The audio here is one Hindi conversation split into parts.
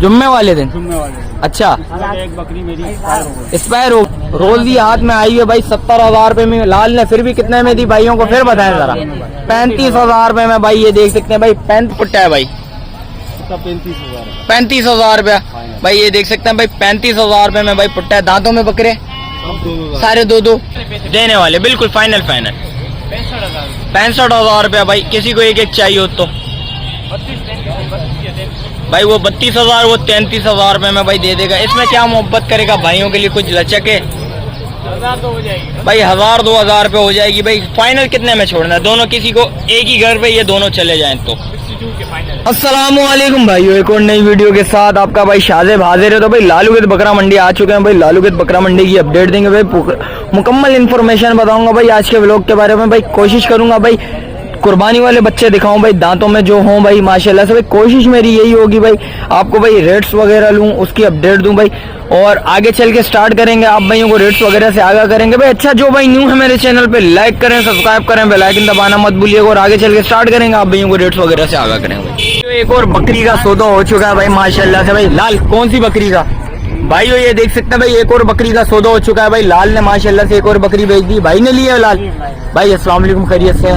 जुम्मे वाले दिन। अच्छा, एक बकरी मेरी एक्सपायर हो रोज ही हाथ में आई है भाई। 70,000 रुपए में लाल ने फिर भी कितने में दी भाइयों को फिर बताएं जरा। 35,000 रुपए में भाई ये देख सकते हैं भाई। पैंत पुट्टा है भाई 35,000 रुपया भाई ये देख सकते हैं भाई। 35,000 रुपए में भाई पुट्टा है। दांतों में बकरे सारे दो देने वाले बिल्कुल फाइनल 65,000 रुपया भाई। किसी को एक एक चाहिए हो तो भाई वो 32,000 वो 33,000 रुपए में भाई दे देगा। इसमें क्या मोहब्बत करेगा भाइयों के लिए कुछ लचक है भाई। 1,000-2,000 रुपए हो जाएगी भाई। फाइनल कितने में छोड़ना है दोनों? किसी को एक ही घर पे ये दोनों चले जाएं तो। अस्सलामुअलैकुम भाइयों, एक और नई वीडियो के साथ आपका भाई शाज़ेब हाजिर है। तो भाई लालूगत बकरा मंडी आ चुके हैं भाई। लालूगत बकरा मंडी की अपडेट देंगे भाई। मुकम्मल इन्फॉर्मेशन बताऊंगा भाई आज के व्लॉग के बारे में भाई। कोशिश करूंगा भाई कुर्बानी वाले बच्चे दिखाऊं भाई, दांतों में जो हों भाई माशाल्लाह से भाई। कोशिश मेरी यही होगी भाई आपको भाई रेट्स वगैरह लूं, उसकी अपडेट दूं भाई। और आगे चल के स्टार्ट करेंगे, आप भाइयों को रेट्स वगैरह से आगाह करेंगे भाई। अच्छा, जो भाई न्यू है मेरे चैनल पे लाइक करें, सब्सक्राइब करें, बेल आइकन दबाना मत भूलिएगा। और आगे चल के स्टार्ट करेंगे, आप भाइयों को रेट्स वगैरह से आगाह करेंगे। तो एक और बकरी का सौदा हो चुका है भाई माशाल्लाह से भाई। लाल कौन सी बकरी का भाइयों ये देख सकते हैं भाई। एक और बकरी का सौदा हो चुका है भाई। लाल ने माशाल्लाह से एक और बकरी बेच दी। भाई ने लिया लाल भाई। अस्सलाम वालेकुम, खैरियत से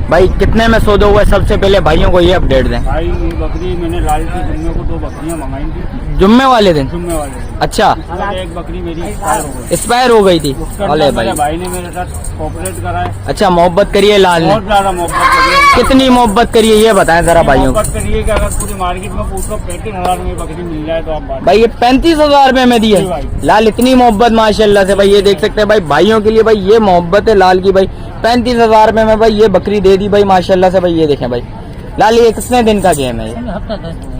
भाई? कितने में सौदा हुआ है सबसे पहले भाइयों को ये अपडेट दें भाई। बकरी मैंने लाल से जुम्मे को 2 बकरियां मंगाई थी। जुम्मे वाले दिन? जुम्मे वाले दिन। अच्छा, एक बकरी मेरी एक्सपायर हो गई थी। अरे भाई, भाई ने मेरे साथ कोऑपरेट करा है। अच्छा, मोहब्बत करिए लाल ने। बहुत ज्यादा मोहब्बत करिए। कितनी मोहब्बत करिए ये बताएं जरा भाइयों को। मोहब्बत करिए कि अगर पूरी मार्केट में पूछो 35,000 में बकरी मिल जाए तो आप भाई ये 35,000 रुपए में दी है लाल। इतनी मोहब्बत माशाल्लाह से भाई। ये देख सकते हैं भाई भाइयों के लिए भाई ये मोहब्बत है लाल की भाई। 35,000 रुपए में भाई ये बकरी दे दी भाई माशाल्लाह से भाई। ये देखें भाई लाल, ये कितने दिन का गेम है?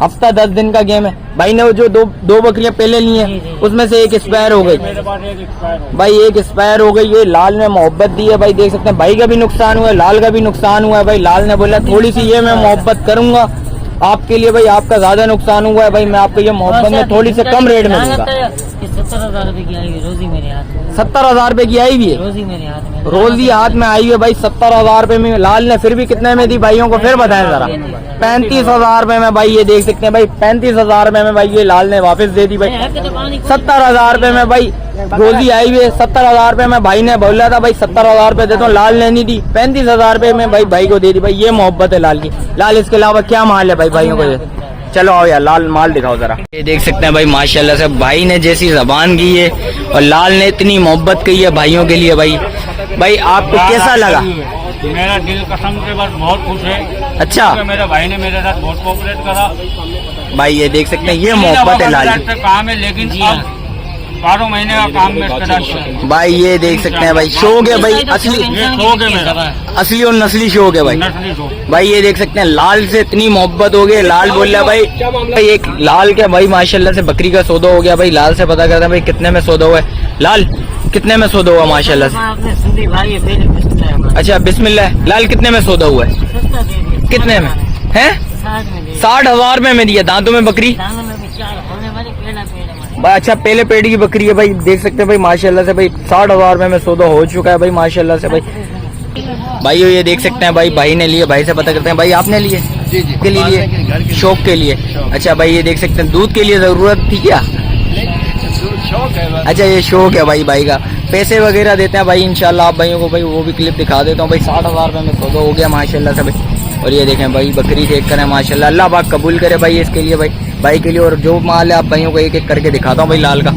हफ्ता 10 दिन का गेम है भाई। ने जो दो बकरियां पहले ली हैं उसमें से एक एक्सपायर हो गई भाई। एक एक्सपायर हो गई। ये लाल ने मोहब्बत दी है भाई। देख सकते हैं भाई का भी नुकसान हुआ है, लाल का भी नुकसान हुआ है भाई। लाल ने बोला थोड़ी सी ये मैं मोहब्बत करूंगा आपके लिए भाई। आपका ज्यादा नुकसान हुआ है भाई, मैं आपको ये मोहब्बत में थोड़ी से कम रेट में दूंगा। 70,000 रुपए की आई हुई रोजी मेरे हाथ में। 70,000 रुपए की आई हुई है रोजी मेरे हाथ में। रोजी हाथ में आई है भाई। 70,000 रुपए में लाल ने फिर भी कितने में दी भाइयों को फिर बताएं जरा। 35,000 रुपए में भाई ये देख सकते हैं भाई। 35,000 रुपए में भाई ये लाल ने वापस दे दी भाई। 70,000 रुपए में भाई रोजी आई हुई है। 70,000 रुपए में भाई ने बोला था भाई 70,000 रुपए देता हूँ, लाल ने नहीं दी। 35,000 रुपए में भाई को दे दी भाई। ये मोहब्बत है लाल की। लाल इसके अलावा क्या माल है भाई भाइयों को? चलो आओ यार लाल माल दिखाओ जरा। ये देख सकते हैं भाई माशाल्लाह से भाई ने जैसी जबान की है और लाल ने इतनी मोहब्बत की है भाइयों के लिए भाई। भाई आपको कैसा लगा? मेरा दिल कसम से बस बहुत खुश है। अच्छा, मेरे भाई ने मेरे साथ बहुत कोऑपरेट करा भाई ये देख सकते हैं ये मोहब्बत है लाल की। काम है लेकिन अब 12 महीने का काम में भाई। ये देख सकते हैं भाई शौक है भाई। असली असली और नस्ली शौक है भाई। भाई ये देख सकते हैं लाल से इतनी मोहब्बत हो गई। लाल बोल रहा भाई एक लाल के भाई माशाल्लाह से बकरी का सौदा हो गया भाई। लाल से पता करते हैं भाई कितने में सौदा हुआ है। लाल कितने में सौदा हुआ माशाल्लाह से? अच्छा बिस्मिल्लाह। लाल कितने में सौदा हुआ है? कितने में है? 60,000 रुपए में दिया। दांतों में बकरी भाई। अच्छा, पहले पेड़ की बकरी है भाई। देख सकते हैं भाई माशाल्लाह से भाई 60,000 रुपए में सौदा हो चुका है भाई माशाल्लाह से भाई। भाई ये देख सकते हैं भाई ने लिए। भाई से पता करते हैं भाई आपने लिए के लिए शौक के लिए? अच्छा भाई ये देख सकते हैं दूध के लिए जरूरत थी क्या? अच्छा ये शौक है भाई का। पैसे वगैरह देते हैं भाई इंशाल्लाह आप भाइयों को भाई वो भी क्लिप दिखा देता हूँ भाई। 60,000 रुपए में सौदा हो गया माशाल्लाह से भाई। और ये देखें भाई बकरी देख कर है माशाल्लाह। अल्लाह पाक कबूल करे भाई इसके लिए भाई के लिए। और जो माल है आप भाइयों को एक एक करके दिखाता हूँ भाई लाल का।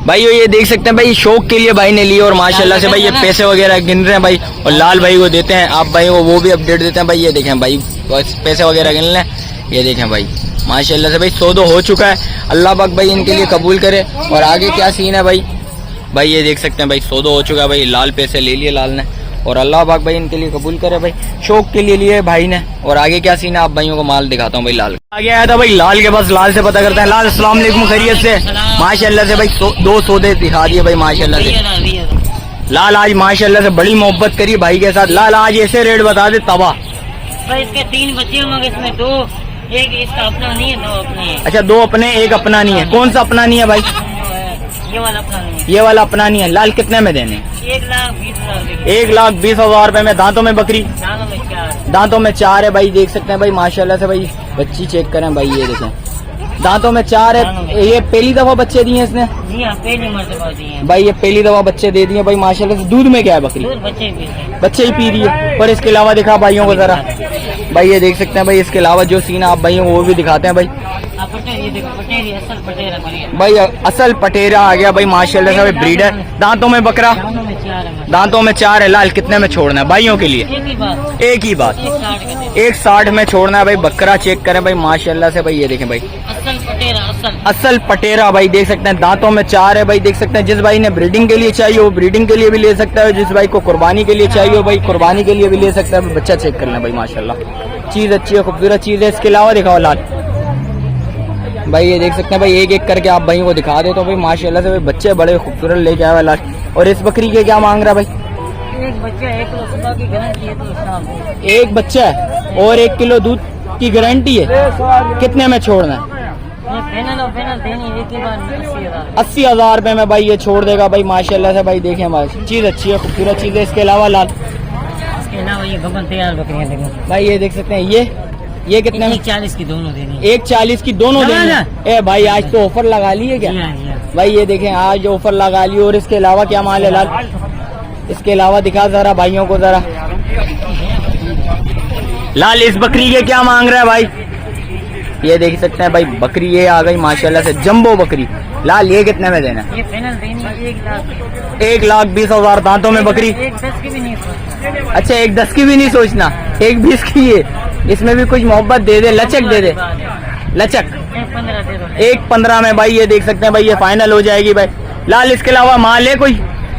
भाई ये देख सकते हैं भाई शौक के लिए भाई ने लिए और माशाल्लाह से भाई ये पैसे वगैरह गिन रहे हैं भाई। और लाल भाई को देते हैं आप भाई को वो भी अपडेट देते हैं भाई। ये देखें भाई पैसे वगैरह गिन लें। ये देखें भाई माशाल्लाह से भाई सौदा हो चुका है। अल्लाह पाक भाई इनके लिए कबूल करे। और आगे क्या सीन है भाई ये देख सकते हैं भाई सौदा हो चुका है भाई। लाल पैसे ले लिए लाल ने और अल्लाह पाक भाई इनके लिए कबूल करे भाई। शौक के लिए लिए भाई ने। और आगे क्या सीन है आप भाइयों को माल दिखाता हूँ भाई। लाल आगे आया था भाई लाल के पास। लाल से पता करते हैं। लाल अस्सलाम वालेकुम, खैरियत से? माशाल्लाह से भाई 2 सौदे दिखा दिए भाई माशाल्लाह से। लाल आज माशाल्लाह से बड़ी मोहब्बत करी भाई के साथ। लाल आज ऐसे रेट बता दे तबाह। इसके 3 बच्चे मगर इसमें 2 एक इसका अपना नहीं है, 2 अपने हैं। अच्छा 2 अपने एक अपना नहीं है। कौन सा अपना नहीं है भाई? ये वाला अपना नहीं है। ये वाला अपना नहीं है। लाल कितने में देने? 1,20,000। 1,20,000 रुपए में। दांतों में बकरी? दांतों में 4। दांतों में 4 है भाई। देख सकते हैं भाई माशाल्लाह से भाई। बच्ची चेक करें भाई। ये देखें दांतों में 4 है। ये पहली दफा बच्चे दिए इसने? जी हाँ, पहली मर्तबा दिए हैं। भाई ये पहली दफा बच्चे दे दिए भाई माशाल्लाह से। दूध में क्या है बकरी? दूध बच्चे भी हैं। बच्चे ही पी रही है। और इसके अलावा दिखा भाइयों को जरा। भाई ये देख सकते हैं भाई, इसके अलावा जो सीन आप भाइयों को वो भी दिखाते हैं भाई। आप पटेरी, ये देखो पटेरी, असल पटेरा बढ़िया। भाई असल पटेरा आ गया भाई माशाल्लाह से। ब्रीडर। दांतों में बकरा? दानों में 4 है। दांतों में 4 है। लाल कितने में छोड़ना है भाइयों के लिए? एक ही बात, एक ही बात, 160 का दे। 160 में छोड़ना है भाई। बकरा चेक करें भाई माशाल्लाह से। भाई ये देखें भाई, असल पटेरा, असल। असल पटेरा भाई देख सकते हैं। दांतों में 4 है भाई देख सकते हैं। जिस भाई ने ब्रीडिंग के लिए चाहिए वो ब्रीडिंग के लिए भी ले सकता है। जिस भाई को कुर्बानी के लिए चाहिए वो भाई कुर्बानी के लिए भी ले सकता है। बच्चा चेक कर लें भाई माशाल्लाह। चीज अच्छी है, खूबसूरत चीज है। इसके अलावा दिखाओ लाल। भाई ये देख सकते हैं भाई, एक एक करके आप भाई को दिखा दे तो भाई माशाल्लाह से भाई बच्चे बड़े खूबसूरत लेके आए लाल। और इस बकरी के क्या मांग रहा है भाई? एक बच्चा 1 किलो सुबह की गारंटी है, तो साहब एक बच्चा है और 1 किलो दूध की गारंटी है। कितने में छोड़ना है? ये फाइनल और फाइनल देनी एक ही बार 80,000। 80,000 रुपए में भाई ये छोड़ देगा भाई माशाल्लाह से। भाई देखें भाई, चीज अच्छी है, खूबसूरत चीज है। इसके अलावा लाल, इसके अलावा ये गबन तैयार बकरियां देखो भाई ये देख सकते हैं। ये कितने में? 140 की दोनों देनी है। 140 की दोनों देनी है। ए भाई आज तो ऑफर लगा लिए क्या? जी हाँ, जी हाँ। भाई ये देखें आज ऑफर लगा लिए। और इसके अलावा क्या माल है लाल? इसके अलावा दिखा जरा भाइयों को जरा। लाल इस बकरी के क्या मांग रहा है भाई? ये देख सकते हैं भाई, बकरी ये आ गई माशाल्लाह से, जंबो बकरी। लाल ये कितने में देना है? ये फाइनल देनी है 1 लाख। 1,20,000 दांतों में बकरी। 1,10 की भी नहीं सोचना। अच्छा 1,10 की भी नहीं सोचना, 1,20 की है। इसमें भी कुछ मोहब्बत दे दे, लचक दे दे, लचक। 1,15 दे दो। 1,15 में भाई ये देख सकते हैं भाई, ये फाइनल हो जाएगी भाई। लाल इसके अलावा माल है कोई?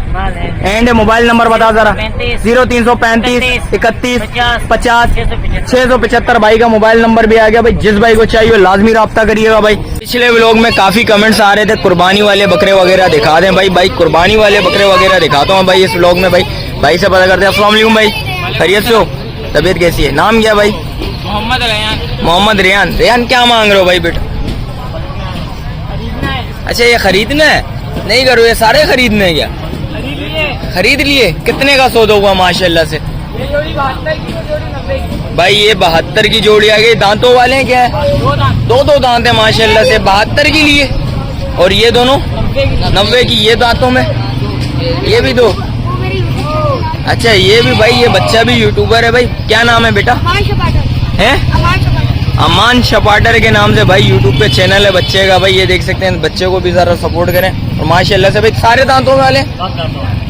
माल है। एंड मोबाइल नंबर बता जरा। 35 0335 31 50 675। 675 भाई का मोबाइल नंबर भी आ गया भाई। जिस भाई को चाहिए लाजमी रब्ता करिएगा भाई। पिछले व्लॉग में काफी कमेंट्स आ रहे थे कुर्बानी वाले बकरे वगैरह दिखा दें भाई। भाई कुर्बानी वाले बकरे वगैरह दिखाता हूँ भाई इस व्लॉग में भाई। भाई से पता करते हैं। अस्सलाम वालेकुम भाई, खैरियत से हो? तबीयत कैसी है? नाम क्या भाई? मोहम्मद रेयान। मोहम्मद रेयान। रेयान क्या मांग रहे हो भाई बेटा? अच्छा ये खरीदना है? नहीं करो, ये सारे खरीदने हैं क्या? खरीद लिए। कितने का सौदा हुआ माशाल्लाह से? भाई ये 72 की जोड़ी आ गई। दांतों वाले हैं क्या है? दो दांत है माशाल्लाह से। 72 की लिए। और ये दोनों 90 की। ये दांतों में ये भी 2। अच्छा ये भी भाई, ये बच्चा भी यूट्यूबर है भाई। क्या नाम है बेटा? है अमान शपाटर के नाम से भाई यूट्यूब पे चैनल है बच्चे का भाई। ये देख सकते हैं, बच्चे को भी जरा सपोर्ट करें। और माशाल्लाह से भाई सारे दांतों वाले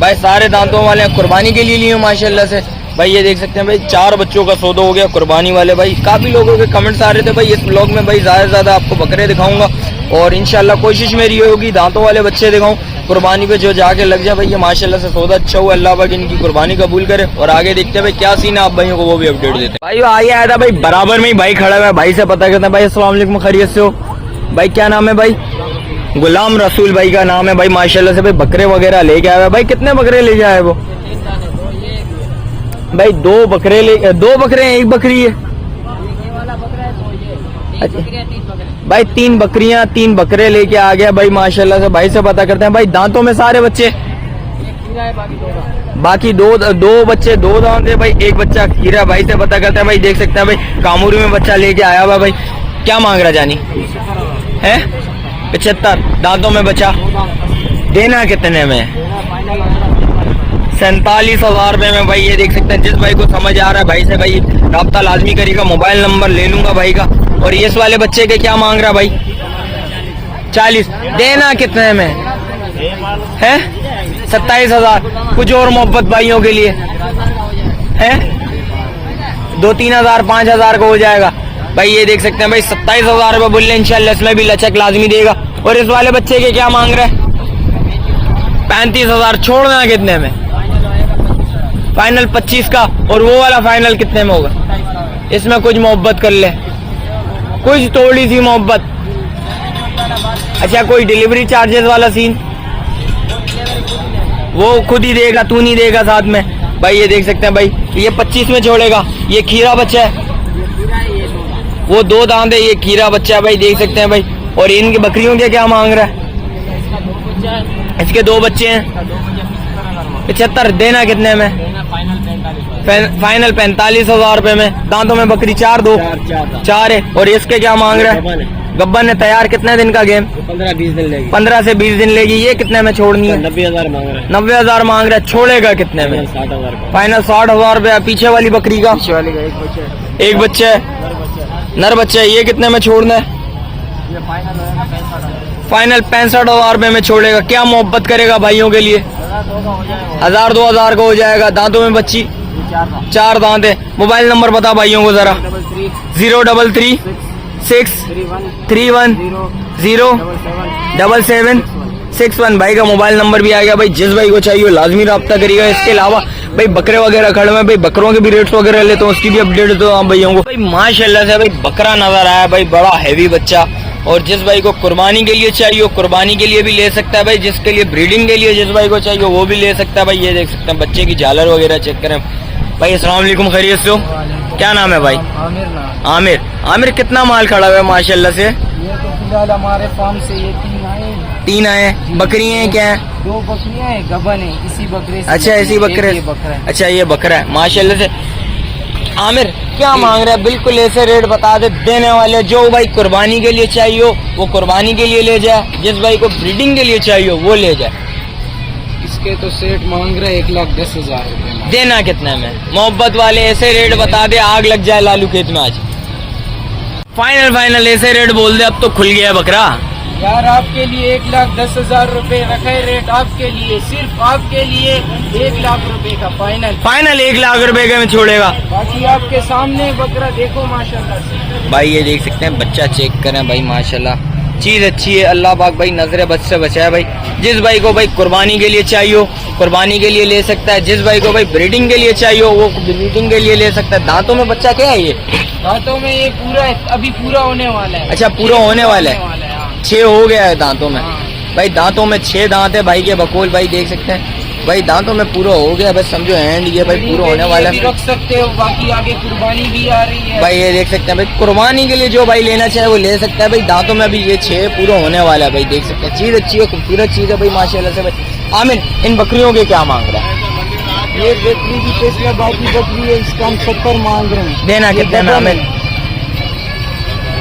भाई, सारे दांतों वाले कुर्बानी के लिए लिए माशाल्लाह से भाई। ये देख सकते हैं भाई 4 बच्चों का सौदा हो गया कुर्बानी वाले भाई। काफी लोगों के कमेंट्स आ रहे थे भाई इस ब्लॉग में भाई ज्यादा से ज्यादा आपको बकरे दिखाऊंगा। और इंशाल्लाह कोशिश मेरी ये होगी दांतों वाले बच्चे दिखाऊं कुर्बानी पे जो जाके लग जाए भाई। ये माशाल्लाह से सौदा अच्छा हुआ। अल्लाह पाक इनकी कुर्बानी कबूल करे। और आगे देखते हैं भाई क्या सीन है, आप भाइयों को वो भी अपडेट देते हैं भाई। आगे आया था भाई, बराबर में ही भाई खड़ा हुआ है। भाई से पता करते हैं भाई। अस्सलाम वालेकुम, खैरियत से हो भाई? क्या नाम है भाई? गुलाम रसूल भाई का नाम है भाई। माशाल्लाह से भाई बकरे वगैरह लेके आया है भाई। कितने बकरे लेके आए वो भाई? 2 बकरे हैं, 1 बकरी है। अच्छा भाई 3 बकरियां 3 बकरे लेके आ गया भाई माशाल्लाह से। भाई से पता करते हैं भाई दांतों में सारे बच्चे, बाकी दो बच्चे 2 दांत है भाई। 1 बच्चा खीरा। भाई से पता करते हैं भाई। देख सकते हैं भाई कामूरी में बच्चा लेके आया हुआ भाई। क्या मांग रहा जानी है? 75 दांतों में बच्चा। देना कितने में? 47,000 रुपए में भाई। ये देख सकते हैं, जिस भाई को समझ आ रहा है भाई से भाई राब्ता लाजमी करिएगा। मोबाइल नंबर ले लूंगा भाई का। और इस वाले बच्चे के क्या मांग रहा भाई? 40। देना कितने में है? 27,000। कुछ और मोहब्बत भाइयों के लिए है? 2-3 हजार 5,000 का हो जाएगा भाई। ये देख सकते हैं भाई 27,000 रुपए बोल रहे। इंशाल्लाह इसमें भी लचक लाजमी देगा। और इस वाले बच्चे के क्या मांग रहे हैं? 35,000। छोड़ना कितने में? फाइनल 25 का। और वो वाला फाइनल कितने में होगा? इसमें कुछ मोहब्बत कर ले, कुछ थोड़ी सी मोहब्बत। अच्छा कोई डिलीवरी चार्जेस वाला सीन वो खुद ही देगा, तू नहीं देगा साथ में भाई। ये देख सकते हैं भाई, ये 25 में छोड़ेगा। ये खीरा बच्चा है, वो 2 दांत है। ये खीरा बच्चा है भाई, देख सकते हैं भाई। और इनकी बकरियों के क्या मांग रहा है? इसके 2 बच्चे हैं। 75। देना कितने में? फाइनल 45,000 रुपए में। दांतों में बकरी 4 है। और इसके क्या मांग रहा है? गब्बर ने तैयार कितने दिन का गेम? 15-20 दिन लेगी। 15 से 20 दिन लेगी। ये कितने में छोड़नी है? 90,000 मांग रहे हैं। 90,000 मांग रहा है, छोड़ेगा कितने में? 60,000 का। फाइनल 60,000 रुपया। पीछे वाली बकरी का? पीछे वाली का एक बच्चा है। एक बच्चा है, नर बच्चा है। ये कितने में छोड़ना है? ये फाइनल होगा 65,000। फाइनल 65,000 रुपए में छोड़ेगा। क्या मोहब्बत करेगा भाइयों के लिए? 1000 2000 का हो जाएगा। दांतों में बच्ची 4 दांत है। मोबाइल नंबर बता भाइयों को जरा। 033 6 31 0 77 61। भाई का मोबाइल नंबर भी आ गया। भाई जिस भाई को चाहिए लाजमी रब्ता करिएगा। इसके अलावा भाई बकरे वगैरह खड़े हैं, भाई बकरों के भी रेट्स वगैरह लेते हैं, उसकी भी अपडेट दो आप भैया को। भाई माशाल्लाह से भाई बकरा नजर आया भाई, बड़ा हैवी बच्चा। और जिस भाई को कुर्बानी के लिए चाहिए कुर्बानी के लिए भी ले सकता है भाई, जिसके लिए ब्रीडिंग के लिए जिस भाई को चाहिए वो भी ले सकता है भाई। ये देख सकते हैं बच्चे की झालर वगैरह चेक करें भाई। अस्सलाम वालेकुम, खैरियत से हो? क्या नाम है भाई? आमिर नाम। आमिर। आमिर कितना माल खड़ा हुआ है माशाल्लाह से? ये तो फिलहाल हमारे फार्म से ये 3 आए। बकरी हैं क्या है? 2 बकरियां हैं, गबन है, इसी बकरे से। अच्छा इसी बकरे। ये बकरा है। अच्छा ये बकरा है माशाल्लाह से। आमिर क्या मांग रहा है? बिल्कुल ऐसे रेट बता दे देने वाले। जो भाई कुर्बानी के लिए चाहिए हो वो कुर्बानी के लिए ले जाए, जिस भाई को ब्रीडिंग के लिए चाहिए हो वो ले जाए। इसके तो सेठ मांग रहे 1,10,000 रुपए। देना कितने में? मोहब्बत वाले ऐसे रेट बता दे आग लग जाए लालू खेत में आज। फाइनल ऐसे रेट बोल दे। अब तो खुल गया बकरा यार आपके लिए 1,10,000 रुपए रखे रेट, आपके लिए सिर्फ आपके लिए 1,00,000 रुपए का फाइनल। 1 लाख रुपए के में छोड़ेगा। बाकी आपके सामने बकरा देखो माशाल्लाह से। भाई ये देख सकते हैं बच्चा चेक करें भाई माशाल्लाह चीज अच्छी है। अल्लाह पाक भाई नजरे बच से बचाए भाई। जिस भाई को भाई कुर्बानी के लिए चाहिए हो कुर्बानी के लिए ले सकता है, जिस भाई को भाई ब्रीडिंग के लिए चाहिए हो वो ब्रीडिंग के लिए ले सकता है। दांतों में बच्चा क्या है? ये दांतों में ये पूरा अभी पूरा होने वाला है। अच्छा पूरा होने वाला है। हाँ। 6 हो गया है दांतों में। हाँ। भाई दांतों में 6 दांत है भाई के बकोल। भाई देख सकते हैं भाई दांतों में पूरा हो गया। बस समझो एंड ये भाई पूरा होने वाला भी है। रख सकते हो, बाकी आगे कुर्बानी भी आ रही है। भाई ये देख सकते हैं भाई कुर्बानी के लिए जो भाई लेना चाहे वो ले सकता है भाई। दांतों में भी ये 6 पूरा होने वाला है भाई। देख सकते हैं चीज अच्छी है, खूबसूरत चीज है भाई माशाल्लाह से भाई। आमिर इन बकरियों के क्या मांग रहा है? ये बकरी की फैसला बाकी बकरी है, इसका हम 70 मांग रहे हैं। देना कितने में आमिर?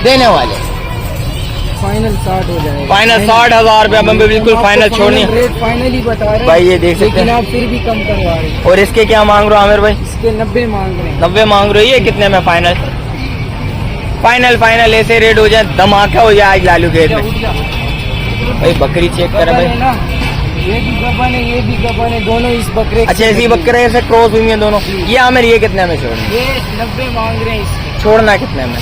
देने वाले फाइनल 60 हो जाएगा। फाइनल 60,000 रुपया में बिल्कुल फाइनल छोड़नी है। रेट फाइनल ही बता रहे हैं भाई ये देख सकते लेकिन हैं। आप फिर भी कम करवा रहे हैं। और इसके क्या मांग रहे हो आमिर भाई? इसके 90 मांग रहे हैं। 90 मांग रहे हो। ये कितने में फाइनल? फाइनल ऐसे रेट हो जाए धमाका हो जाए आज लालू खेत में। भाई बकरी चेक करें भाई। ना ये भी गबन है, ये भी गबन है, दोनों इस बकरे। अच्छा ऐसी बकरे ऐसे क्रॉस हुई हैं दोनों। ये आमिर ये कितने में छोड़ना? ये 90 मांग रहे हैं इसके। छोड़ना कितने में?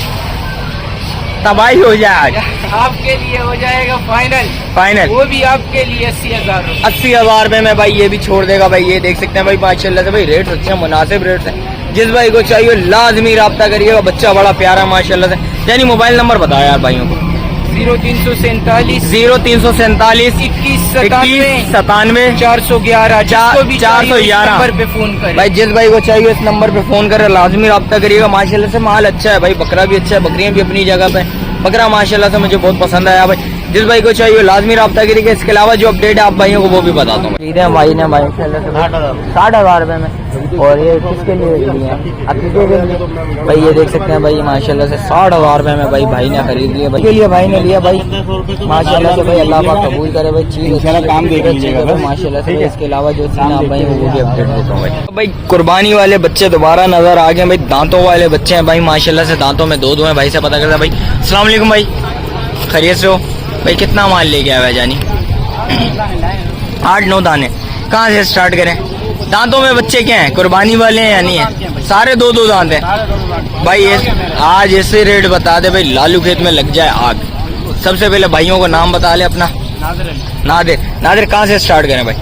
तबाही हो जाए आज। आपके लिए हो जाएगा फाइनल, वो भी आपके लिए 80,000 रुपए। 80,000 रुपए में भाई ये भी छोड़ देगा भाई। ये देख सकते हैं भाई माशाल्लाह से भाई रेट अच्छे हैं, मुनासिब रेट है। जिस भाई को चाहिए लाजमी रब्ता करिएगा। बच्चा बड़ा प्यारा माशाल्लाह से। यानी मोबाइल नंबर बताया यार भाइयों को। 0347 0347 21 97 411 411 नंबर पे फोन करें। भाई जिस भाई को चाहिए इस नंबर पे फोन करे लाजमी रब्ता करिएगा। माशाल्लाह से माल अच्छा है भाई, बकरा भी अच्छा है, बकरियां भी अपनी जगह पे। बकरा माशाल्लाह से मुझे बहुत पसंद आया भाई। जिस भाई को चाहिए लाजमी रब्ता करिएगा। इसके अलावा जो अपडेट है आप भाइयों को वो भी बताता हूँ। भाई ने माशाल्लाह से 60,000 रुपए में। और ये किसके लिए लिए हैं? अकीके के लिए। भाई ये देख सकते हैं भाई माशाल्लाह से 60,000 रुपए में भाई ने खरीद लिया भाई के लिए। भाई ने लिया भाई माशाल्लाह से भाई। अल्लाह पाक कबूल करे भाई। चीज काम देख लीजिएगा माशाल्लाह से। इसके अलावा जो चीज आप भाई वो भी अपडेट देता हूँ भाई। भाई कुर्बानी वाले बच्चे दोबारा नजर आ गए भाई। दांतों वाले बच्चे हैं भाई माशाल्लाह से। दांतों में 2 हैं भाई से पता करता भाई। अस्सलाम वालेकुम भाई, खैरियत से हो भाई? कितना माल लेके आया जानी? 8-9 दाने। कहाँ से स्टार्ट करें? दांतों में बच्चे क्या हैं? कुर्बानी वाले हैं या नहीं है? सारे 2 दांत हैं भाई। आज ऐसे रेट बता दे भाई लालू खेत में लग जाए आग। सबसे पहले भाइयों को नाम बता ले अपना। नादिर कहाँ से स्टार्ट करें भाई?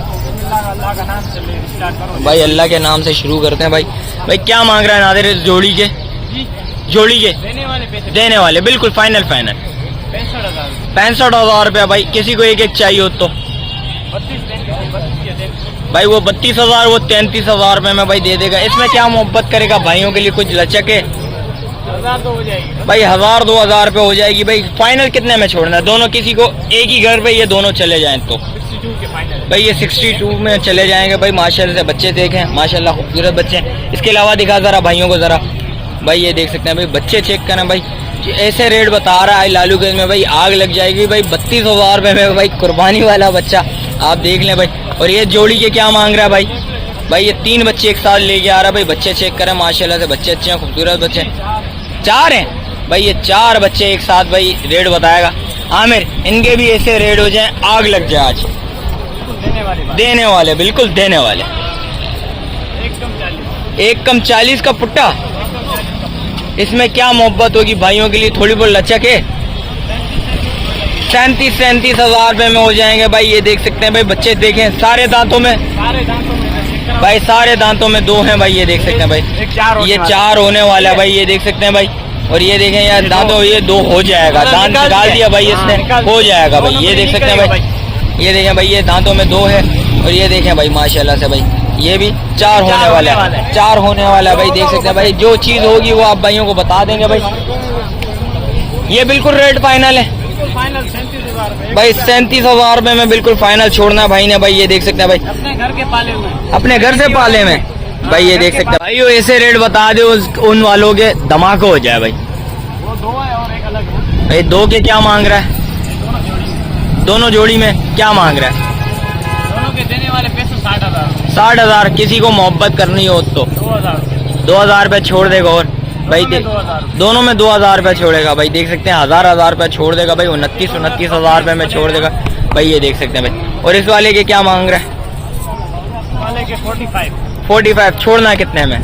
भाई अल्लाह के नाम से शुरू करते हैं भाई। भाई क्या मांग रहा है नादिर इस जोड़ी के? देने वाले बिल्कुल फाइनल 65,000 रुपया भाई। किसी को एक चाहिए हो तो भाई वो 32,000 वो 33,000 रुपए में भाई दे देगा। इसमें क्या मोहब्बत करेगा भाइयों के लिए? कुछ लचक है 1000 तो हो जाएगी भाई। 1000-2000 रुपए हो जाएगी भाई। फाइनल कितने में छोड़ना है? दोनों किसी को एक ही घर पे ये दोनों चले जाएं तो 62 के फाइनल भाई ये 62 में चले जाएंगे भाई। माशाल्लाह से बच्चे देखें माशाल्लाह खूबसूरत बच्चे हैं। इसके अलावा दिखा जरा भाइयों को जरा। भाई ये देख सकते हैं भाई बच्चे चेक करें भाई। ऐसे रेट बता रहा है लालूगंज में भाई, आग लग जाएगी भाई। 32,000 रुपये में भाई कुर्बानी वाला बच्चा, आप देख लें भाई। और ये जोड़ी के क्या मांग रहा है भाई? भाई ये 3 बच्चे एक साथ लेके आ रहा है भाई। बच्चे चेक करें माशाल्लाह से, बच्चे अच्छे हैं, खूबसूरत बच्चे। 4 हैं भाई, ये 4 बच्चे एक साथ भाई रेट बताएगा आमिर। इनके भी ऐसे रेट हो जाए, आग लग जाए आज। देने वाले, बिल्कुल देने वाले। एक कम 40 का पुट्टा। इसमें क्या मोहब्बत होगी भाइयों के लिए, थोड़ी बहुत लचक है। 37,000 रुपये में हो जाएंगे भाई। ये देख सकते हैं भाई, बच्चे देखें सारे दांतों में भाई, सारे दांतों में 2 हैं भाई। ये देख सकते हैं भाई, ये 4 होने वाला है भाई। ये देख सकते हैं भाई। और ये देखें यार दांतों, ये 2 हो जाएगा। दांत निकाल दिया भाई इसने, हो जाएगा भाई। ये देख सकते हैं भाई, ये देखें भाई, ये दांतों में 2 है। और ये देखें भाई माशाल्लाह से भाई, ये भी 4 होने वाला है। 4 होने वाला है भाई, देख सकते हैं भाई। जो चीज़ होगी वो आप भाइयों को बता देंगे भाई। ये बिल्कुल रेट फाइनल है भाई। 37,000 रुपये में बिल्कुल फाइनल छोड़ना है भाई ने भाई। ये देख सकते हैं भाई, अपने घर के पाले में, अपने घर से पाले में भाई। ये देख सकते हैं भाई, वो ऐसे रेट बता दे उन वालों के धमाका हो जाए भाई। वो 2 है और एक अलग है भाई। 2 के क्या मांग रहा है? दोनों जोड़ी में क्या मांग रहा है? दोनों के देने वाले पैसे 60,000। 60,000। किसी को मोहब्बत करनी हो तो 2,000 रुपये छोड़ देगा। और भाई दोनों में 2,000 रुपये छोड़ेगा भाई। देख सकते हैं 1,000 रुपये छोड़ देगा भाई। 29,000 रुपये में छोड़ देगा भाई। ये देख सकते हैं भाई। और इस वाले के क्या मांग रहा है? वाले के 45 छोड़ना है कितने में?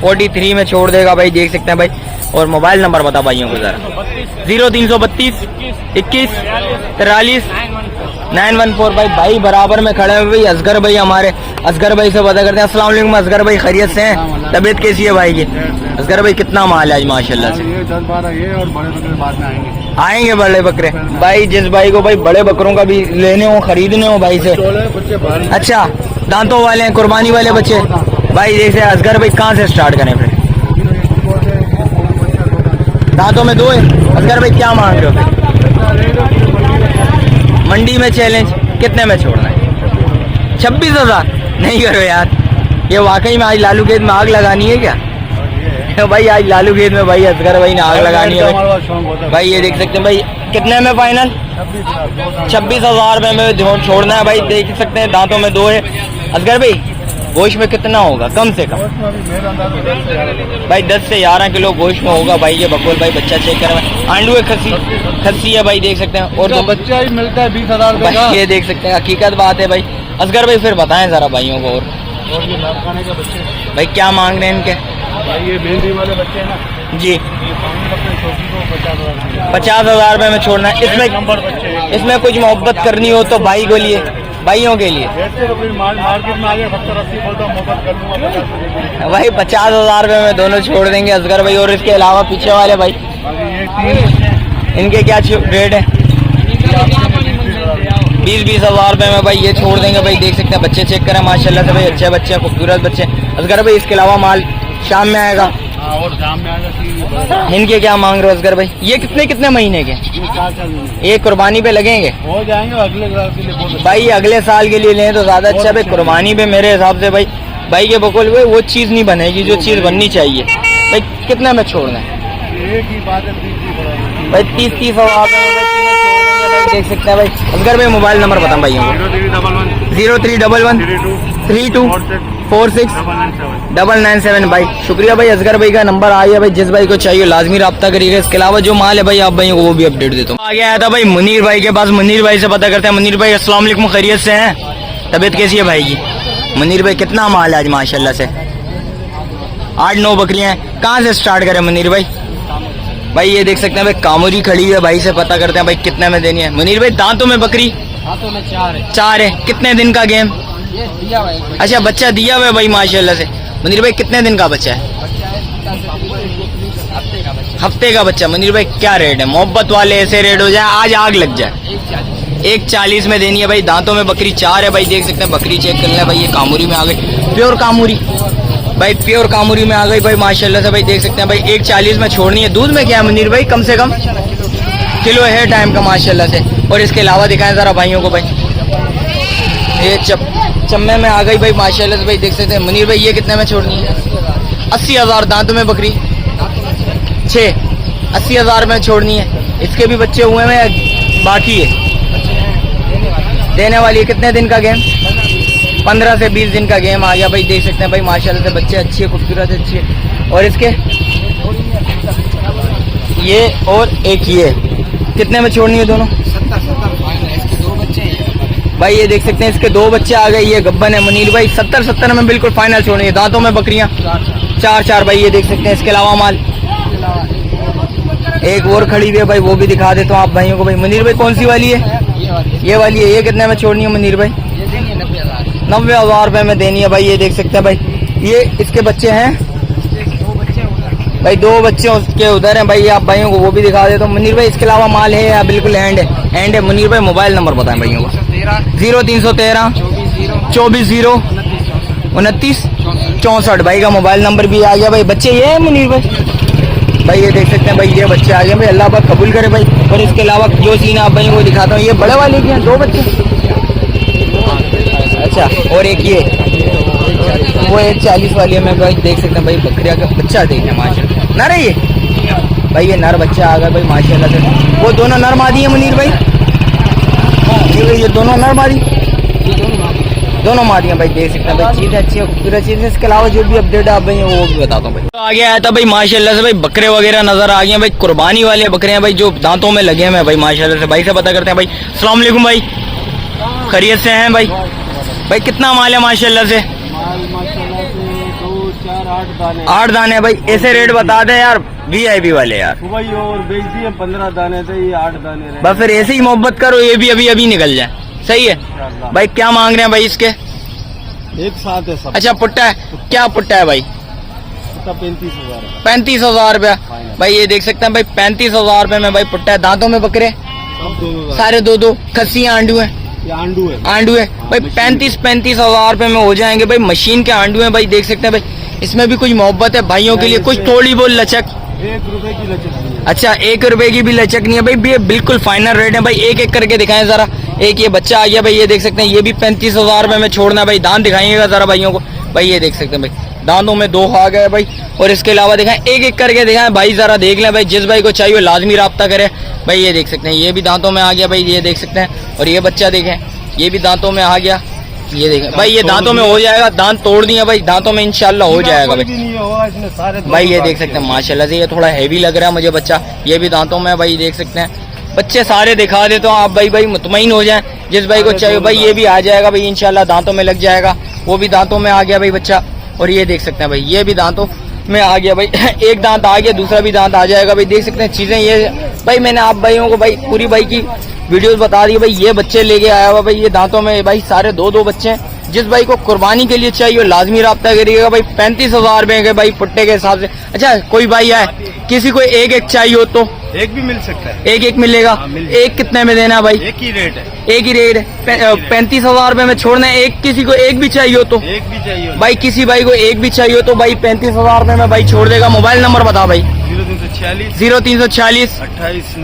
43 में छोड़ देगा भाई। देख सकते हैं भाई। और मोबाइल नंबर बता भाइयों को जरा। 0332 21 43 914 भाई। भाई बराबर में खड़े हैं भाई असगर भाई हमारे। असगर भाई से पता करते हैं। अस्सलाम वालेकुम असगर भाई, खैरियत से हैं? तबीयत कैसी है भाई की? असगर भाई कितना माल है आज माशाल्लाह से? ये 10-12 ये और बड़े बकरे बाद में आएंगे बड़े बकरे भाई। जिस भाई को भाई बड़े बकरों का भी लेने हो, खरीदने हो भाई से। बच्चे अच्छा, दांतों वाले हैं, कुर्बानी वाले बच्चे भाई। जैसे असगर भाई कहाँ से स्टार्ट करें फिर? दांतों में 2 है। असगर भाई क्या मांग रहे हो फिर? मंडी में चैलेंज कितने में छोड़ना है? 26,000 नहीं करो यार। ये वाकई में आज लालू खेत में आग लगानी है क्या भाई? आज लालू खेत में भाई असगर भाई ने आग लगानी है भाई। ये देख सकते हैं भाई, कितने में फाइनल? 26,000 रुपये में छोड़ना है भाई। देख सकते हैं दांतों में 2 है। असगर भाई गोश्त में कितना होगा कम से कम? भाई 10 से 11 किलो गोश्त में होगा भाई। ये बकोल भाई बच्चा चेक करें। आंडू है, खस्सी है भाई, देख सकते हैं। और तो बच्चा ही मिलता है 20,000 रुपये का। ये देख सकते हैं, हकीकत बात है भाई। असगर भाई फिर बताएं जरा भाइयों को। और ये लाखाने के बच्चे भाई क्या मांग रहे हैं इनके? भाई ये मेहंदी वाले बच्चे हैं ना जी, अपने छोटी को 50,000 50,000 रुपये में छोड़ना है। नंबर बच्चे हैं। इसमें कुछ मोहब्बत करनी हो तो भाई को लिए, भाइयों के लिए ऐसे तो फिर मार्केट में आ गए 70-80 बोलता हूँ मोहब्बत कर लूँगा 50 भाई। 50,000 रुपये में दोनों छोड़ देंगे असगर भाई। और इसके अलावा पीछे वाले भाई, ये 3 बच्चे हैं। इनके क्या रेट है? 20,000 रुपये में भाई ये छोड़ देंगे भाई। देख सकते हैं बच्चे चेक करें माशाल्लाह से भाई, अच्छे बच्चे हैं, खूबसूरत बच्चे। असगर भाई इसके अलावा माल शाम में आएगा। और शाम में आएगा। इनके क्या मांग रहे हो असगर भाई? ये कितने महीने के? ये कुर्बानी पे लगेंगे हो जाएंगे अगले साल के लिए भाई। अगले साल के लिए लें तो ज्यादा अच्छा भाई। कुर्बानी पे मेरे हिसाब से भाई के बकुल वो चीज नहीं बनेगी जो चीज बननी चाहिए भाई। कितने में छोड़ना है एक ही बात है 30 भाई? 30,000 देख सकते हैं भाई। असगर भाई मोबाइल नंबर बताओ भाइयों को। 0311 32 46 997 भाई। शुक्रिया भाई असगर भाई का नंबर आ गया भाई। जिस भाई को चाहिए लाजमी रब्ता करिएगा। इसके अलावा जो माल है भाई आप भाइयों को वो भी अपडेट देता हूँ। आगे आया था भाई मुनीर भाई के पास। मुनीर भाई से पता करते हैं। मुनीर भाई अस्सलाम वालेकुम, खैरियत से हैं? तबीयत कैसी है भाई की? मुनीर भाई कितना माल है आज माशाल्लाह से? 8-9 बकरियां हैं। कहाँ से स्टार्ट करें मुनीर भाई? भाई ये देख सकते हैं भाई कामोरी खड़ी है भाई से पता करते हैं भाई कितने में देनी है। मुनीर भाई दांतों में बकरी? हाथों में 4 है। 4 है। कितने दिन का गेम? ये दिया भाई। अच्छा बच्चा दिया हुआ है भाई माशाल्लाह से। मुनीर भाई कितने दिन का बच्चा है? हफ्ते का बच्चा। मुनीर भाई क्या रेट है? मोहब्बत वाले ऐसे रेट हो जाए आज आग लग जाए। 140 में देनी है भाई। दांतों में बकरी 4 है भाई। देख सकते हैं बकरी चेक कर लें भाई। ये कामूरी में आ गई, प्योर कामूरी भाई। प्योर कामूरी में आ गई भाई माशाल्लाह से भाई। देख सकते हैं भाई 140 में छोड़नी है। दूध में क्या है मुनीर भाई? कम से कम किलो है टाइम का माशाल्लाह से। और इसके अलावा दिखाएं जरा भाइयों को भाई। ये चम्मे में आ गई भाई माशाल्लाह से भाई। देख सकते हैं मुनीर भाई ये कितने में छोड़नी है? 80,000। दांतों में बकरी 6 80,000 में छोड़नी है। इसके भी बच्चे हुए हैं, बाकी है देने वाली है। कितने दिन का गेम? 15 से 20 दिन का गेम आ गया भाई। देख सकते हैं भाई माशाल्लाह से बच्चे अच्छी है, खूबसूरत अच्छी है। और इसके ये और एक ये कितने में छोड़नी है दोनों? 70 भाई ये देख सकते हैं इसके 2 बच्चे आ गए। ये गब्बन है मुनीर भाई। 70 में बिल्कुल फाइनल छोड़नी है। दांतों में बकरियां 4 भाई ये देख सकते हैं। इसके अलावा माल एक और खड़ी हुई है भाई, वो भी दिखा देता हूँ आप भाइयों को। भाई मुनीर भाई कौन सी वाली है? ये वाली है। ये कितने में छोड़नी है मुनीर भाई? 90,000 रुपए में देनी है भाई। ये देख सकते हैं भाई। ये इसके बच्चे हैं भाई, 2 बच्चे उसके उधर हैं भाई। आप भाइयों को वो भी दिखा देता हूँ मुनीर भाई। इसके अलावा माल है या बिल्कुल एंड है मुनीर भाई। मोबाइल नंबर बताएं भाइयों को। 0313 24 29 64 भाई का मोबाइल नंबर भी आ गया भाई। बच्चे ये है मुनीर भाई ये देख सकते हैं भाई। ये बच्चे आ गए भाई, अल्लाह पाक कबूल करे भाई। और इसके अलावा जो सीन आप भाइयों को दिखाता हूँ, ये बड़े वाले के हैं 2 बच्चे। अच्छा, और एक ये वो 140 वाली है मैं भाई। देख सकते हैं भाई बकरिया का बच्चा देखें माशाल्लाह। नर है ये भाई, ये नर बच्चा आ गया भाई माशाल्लाह से। वो दोनों नर मादी है मुनीर भाई। ये दोनों नर मादी, दोनों मादियां भाई। देख सकते हैं भाई, चीज़ अच्छी है, खूबसूरत चीज़ है। इसके अलावा जो भी अपडेट आप भाई वो भी बताता हूँ भाई। तो आगे आया था भाई माशाल्लाह से भाई बकरे वगैरह नजर आ गए भाई। कुर्बानी वाले बकरे हैं भाई, जो दांतों में लगे हैं भाई माशाल्लाह से। भाई से पता करते हैं भाई। अस्सलाम वालेकुम भाई, खैरियत से हैं भाई? भाई कितना माल है माशाल्लाह से? 8 दाने भाई। ऐसे रेट बता दे यार VIP वाले यार। भाई और बेच दिए 15 दाने थे, ये 8 दाने। बस फिर ऐसे ही मोहब्बत करो, ये भी अभी निकल जाए। सही है भाई। क्या मांग रहे हैं भाई इसके? एक साथ है सब। अच्छा पुट्टा है, क्या पुट्टा है भाई? 35,000 35,000 रुपया भाई। ये देख सकते हैं भाई 35,000 रुपए में भाई पुट्टा है। दांतों में बकरे सारे 2 खस्सियां आंडू है, आंडू है भाई। 35,000 रुपए में हो जाएंगे भाई। मशीन के आंडू है भाई। देख सकते हैं भाई इसमें भी कुछ मोहब्बत है भाइयों के लिए, कुछ थोड़ी बहुत लचक। 1 रुपए की लचक नहीं है। अच्छा, 1 रुपए की भी लचक नहीं है भाई। ये बिल्कुल फाइनल रेट है भाई। एक करके दिखाएं जरा। एक ये बच्चा आ गया भाई, ये देख सकते हैं। ये भी 35,000 रुपए में छोड़ना है भाई। दांत दिखाइएगा जरा भाइयों को भाई। ये देख सकते हैं भाई, दांतों में 2 आ गए भाई। और इसके अलावा दिखाएं, एक करके दिखाएं भाई, जरा देख लें भाई। जिस भाई को चाहिए वो लाजमी राब्ता करे भाई। ये देख सकते हैं, ये भी दांतों में आ गया भाई। ये देख सकते हैं। और ये बच्चा देखें, ये भी दांतों में आ गया। ये देखें भाई, ये दांतों में हो जाएगा। दांत तोड़ दिया भाई, दांतों में इंशाल्लाह हो जाएगा भाई। भाई ये देख सकते हैं माशाल्लाह से, ये थोड़ा हैवी लग रहा है मुझे बच्चा। ये भी दांतों में भाई देख सकते हैं। बच्चे सारे दिखा देता हूँ आप भाई मुतमईन हो जाएं। जिस भाई को चाहिए भाई ये भी आ जाएगा भाई इंशाल्लाह, दांतों में लग जाएगा। वो भी दांतों में आ गया भाई बच्चा। और ये देख सकते हैं भाई, ये भी दांतों में आ गया भाई। एक दांत आ गया, दूसरा भी दांत आ जाएगा भाई। देख सकते हैं चीजें ये भाई। मैंने आप भाइयों को भाई पूरी भाई की वीडियोस बता दी भाई। ये बच्चे लेके आया हुआ भाई। ये दांतों में भाई सारे 2 बच्चे हैं। जिस भाई को कुर्बानी के लिए चाहिए लाजमी राब्ता करिएगा भाई। 35,000 रुपए के भाई पुट्टे के हिसाब से। अच्छा, कोई भाई आए किसी को एक चाहिए हो तो एक भी मिल सकता है। एक मिलेगा। एक कितने में देना भाई? एक ही रेट है। एक ही रेट है। 35,000 रुपए में छोड़ना है। एक किसी को एक भी चाहिए हो तो एक भी चाहिए भाई, किसी भाई को एक भी चाहिए हो तो भाई 35,000 रुपए में भाई छोड़ देगा। मोबाइल नंबर बता भाई। 0346 0346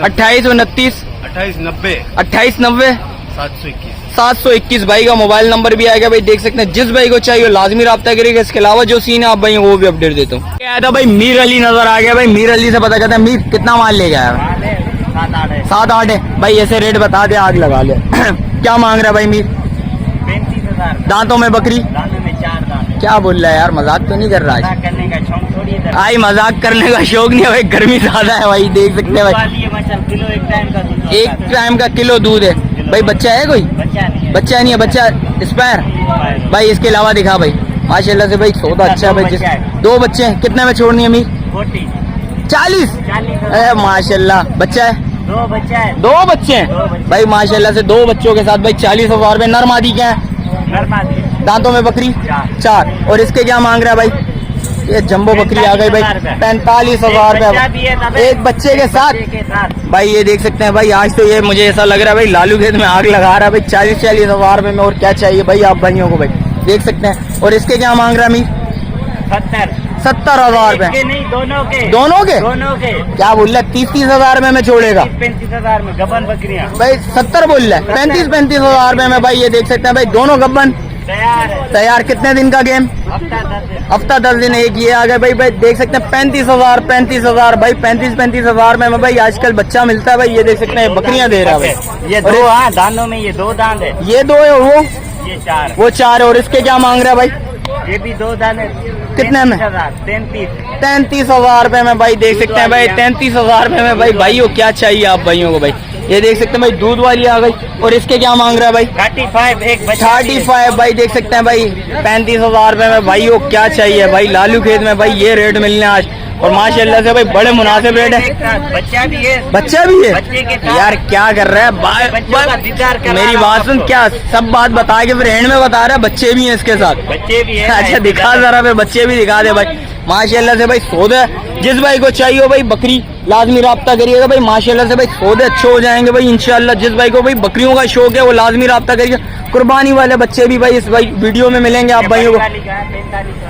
28 29 28 90 28 90 721 721 भाई का मोबाइल नंबर भी आएगा भाई। देख सकते हैं, जिस भाई को चाहिए लाजमी राब्ता करेगा। इसके अलावा जो सीन है आप भाई वो भी अपडेट देता हूँ। क्या था भाई, मीर अली नजर आ गया भाई। मीर अली से पता करते हैं मीर कितना माल ले गया है? 7-8 है भाई। ऐसे रेट बता दे, आग लगा ले। क्या मांग रहा है भाई मीर? 35,000। दांतों में बकरी, दांतों में 4 दांत। क्या बोल रहा है यार? मजाक तो नहीं कर रहा है? करने का शौक थोड़ी है। आई मजाक करने का शौक नहीं है भाई, गर्मी ज्यादा है भाई। देख सकते हैं भाई, किलो एक टाइम का दूध। एक टाइम का किलो दूध है भाई। बच्चा है कोई? बच्चा नहीं है। बच्चा स्पेयर भाई। इसके अलावा दिखा भाई माशाल्लाह से भाई, सौदा अच्छा है भाई। 2 बच्चे हैं। कितने में छोड़नी है मीर? 40 माशाल्लाह। बच्चा है? 2 बच्चा है। 2 बच्चे हैं भाई माशाल्लाह से। 2 बच्चों के साथ भाई 40,000 रुपए। नर मादी क्या है? दांतों में बकरी 4। और इसके क्या मांग रहा है भाई? ये जंबो बकरी आ गई भाई। 45,000 रुपए एक बच्चे के साथ भाई। ये देख सकते हैं भाई, आज तो ये मुझे ऐसा लग रहा है भाई लालू खेत में आग लगा रहा है भाई। 40,000 रुपए में और क्या चाहिए भाई आप भाइयों को भाई। देख सकते हैं। और इसके क्या मांग रहा है मीर? 70,000 रुपए। नहीं, दोनों के क्या बोल रहा है? 30,000 रुपए में छोड़ेगा? 35,000 में गबन बकरियां भाई 70 बोल रहा है। 35,000 रुपए में भाई। ये देख सकते हैं भाई, दोनों गब्बन तैयार। कितने दिन का गेम? हफ्ता 10 दिन। एक ये आ गए भाई, भाई देख सकते हैं 35,000 भाई, 35,000 में भाई आजकल बच्चा मिलता है भाई। ये देख सकते हैं बकरियां दे रहा है भाई। ये दो हाँ दानों में ये 2 दांत है। ये 2 है और ये 4। वो 4 है। और इसके क्या मांग रहा है भाई? ये भी 2 दांत है। कितने में? 33,000 रुपए में भाई देख सकते हैं भाई। 33,000 रुपए में भाई। भाइयों क्या चाहिए आप भाइयों को भाई? ये देख सकते हैं भाई दूध वाली आ गई। और इसके क्या मांग रहा है भाई? 35 एक बच्चा। 35 भाई देख सकते हैं भाई। 35,000 रुपए में भाइयों क्या चाहिए भाई? लालू खेत में भाई ये रेट मिलने आज। और माशाल्लाह से भाई बड़े मुनासिब रेट है। बच्चा भी है। बच्चा भी है बच्चे के यार। क्या कर रहा है मेरी बात सुन। क्या सब बात बता के फिर एंड में बता रहा है बच्चे भी हैं इसके साथ? बच्चे भी है। अच्छा दिखा जरा फिर बच्चे भी दिखा दे भाई। माशाल्लाह से भाई सौदे जिस भाई को चाहिए हो भाई बकरी लाजमी राब्ता करिएगा भाई। माशाल्लाह से भाई सौदे अच्छे हो जाएंगे भाई इंशाल्लाह। जिस भाई को भाई बकरियों का शौक है वो लाजमी राब्ता करिए। कुर्बानी वाले बच्चे भी भाई इस भाई वीडियो में मिलेंगे आप भाइयों को।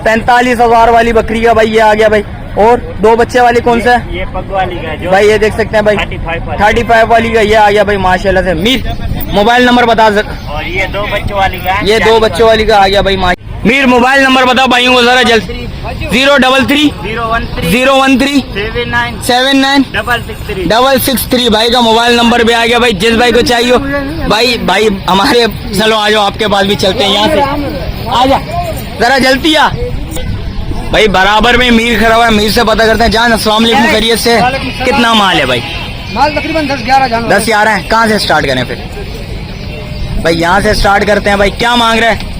45,000 वाली बकरी का भाई ये आ गया भाई। और 2 बच्चे वाली कौन सा है? ये पग वाली का जो भाई ये देख सकते हैं भाई 35 वाली का ये आ गया भाई माशाल्लाह से। मीर मोबाइल नंबर बता सकते? और ये 2 बच्चों वाली का। ये 2 बच्चों वाली का आ गया भाई। मीर मोबाइल नंबर बताओ भाइयों को जरा जल्द। 033 013 79 663 भाई का मोबाइल नंबर भी आ गया भाई। जिस भाई को चाहिए हो भाई हमारे चलो आ जाओ आपके पास भी चलते हैं। यहाँ से आ जा जरा जल्दी आ भाई। बराबर में मीर खड़ा हुआ है। मीर से पता करते हैं। जान अस्सलाम वालेकुम, खैरियत से? कितना माल है भाई? माल तकरीबन 10-11 है। कहाँ से स्टार्ट करें फिर भाई? यहाँ से स्टार्ट करते हैं भाई। क्या मांग रहे हैं?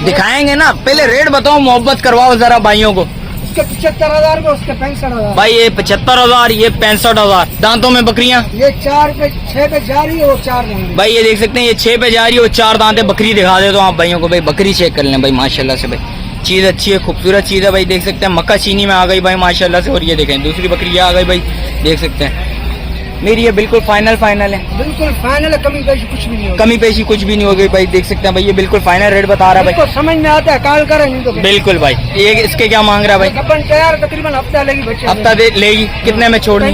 दिखाएंगे ना, पहले रेट बताओ, मोहब्बत करवाओ जरा भाइयों को। उसके 75,000 उसके 65,000 भाई। ये 75,000 ये 65,000। दांतों में बकरियां? ये 4 पे 6 पे जा रही है और 4 भाई ये देख सकते हैं ये 6 पे जा रही है और 4 दांतें। बकरी दिखा दे तो आप भाइयों को भाई। बकरी चेक कर लें भाई माशाल्लाह से भाई। चीज अच्छी है, खूबसूरत चीज है भाई। देख सकते हैं मक्का चीनी में आ गई भाई माशाल्लाह से। और ये देखें दूसरी बकरी आ गई भाई देख सकते हैं। मेरी ये बिल्कुल फाइनल है। बिल्कुल फाइनल है। कमी पेशी कुछ भी नहीं होगी। कमी पेशी कुछ भी नहीं होगी भाई। देख सकते हैं भाई ये बिल्कुल फाइनल रेट बता रहा है भाई। समझ में आता है काल करें तो बिल्कुल भाई। ये इसके क्या मांग रहा है भाई? अपन तैयार तकरीबन हफ्ता लेगी बच्चे। हफ्ता दे लेगी। कितने में छोड़नी?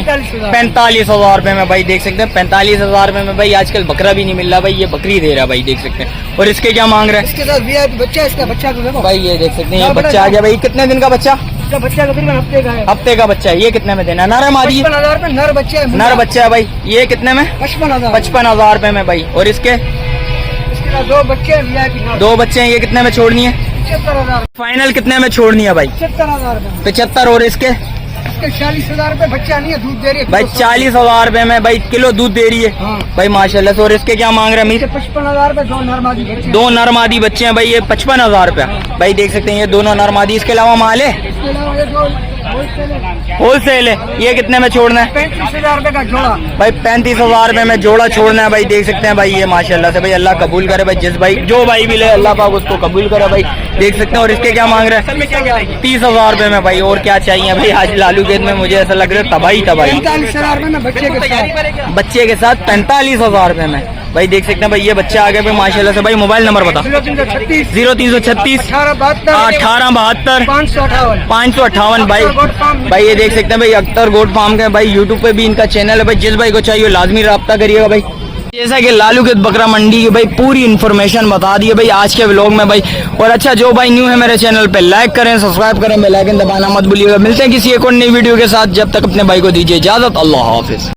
45,000 रुपए में भाई देख सकते हैं। 45,000 रुपए में भाई आजकल बकरा भी नहीं मिल रहा भाई। ये बकरी दे रहा है भाई देख सकते हैं। और इसके क्या मांग रहा है? इसके साथ VIP बच्चा है। इसका बच्चा तो देखो भाई ये देख सकते हैं ये बच्चा आ गया भाई। कितने दिन का बच्चा? इसका बच्चा तकरीबन हफ्ते का है। हफ्ते का बच्चा है। ये कितने में देना? नर है मादी? 55,000 पे नर बच्चा है। नर बच्चा है भाई। ये कितने में? 55,000। 55,000 रुपए में भाई। और इसके? इसके साथ 2 बच्चे हैं VIP। 2 बच्चे हैं। ये कितने में छोड़नी है? 75,000। फाइनल कितने में छोड़नी है भाई? 75,000। 75। और इसके? इसके 40,000 रुपए बच्चा नहीं है, दूध दे रही है भाई 40,000 रुपए में भाई किलो दूध दे रही है हाँ। भाई माशाल्लाह से। और इसके क्या मांग रहे हैं मीर? 55,000 रुपए 2 नरमादी बच्चे। 2 नरमादी बच्चे हैं भाई। ये 55,000 रुपया भाई देख सकते हैं। ये दोनों नरमादी। इसके अलावा माल है? इसके अलावा ये 2 होलसेल है। ये कितने में छोड़ना है? 35,000 रुपए का जोड़ा भाई 35,000 रुपए में जोड़ा छोड़ना है भाई देख सकते हैं भाई। ये माशाल्लाह से भाई अल्लाह कबूल करे भाई। जिस भाई जो भाई भी ले अल्लाह पाक उसको कबूल करे भाई देख सकते हैं। और इसके क्या मांग रहे हैं? 30,000 रुपए में भाई। और क्या चाहिए भाई? आज लालू खेत में मुझे ऐसा लग रहा है तबाही 45,000 रुपए में बच्चे के साथ। बच्चे के साथ 45,000 रुपए में भाई देख सकते हैं भाई। ये बच्चा आ गया भाई माशाल्लाह से भाई। मोबाइल नंबर बता। 0336 0336 1872 558 भाई ये देख सकते हैं भाई। अख्तर गोट फार्म के भाई यूट्यूब पे भी इनका चैनल है भाई। जिस भाई को चाहिए लाजमी राब्ता करिएगा भाई। जैसा कि लालू के बकरा मंडी की भाई पूरी इन्फॉर्मेशन बता दी है भाई आज के व्लॉग में भाई। और अच्छा जो भाई न्यू है मेरे चैनल पे लाइक करें, सब्सक्राइब करें, बेल आइकन दबाना मत भूलिएगा। मिलते हैं किसी एक और नई वीडियो के साथ। जब तक अपने भाई को दीजिए इजाजत। अल्लाह हाफिज।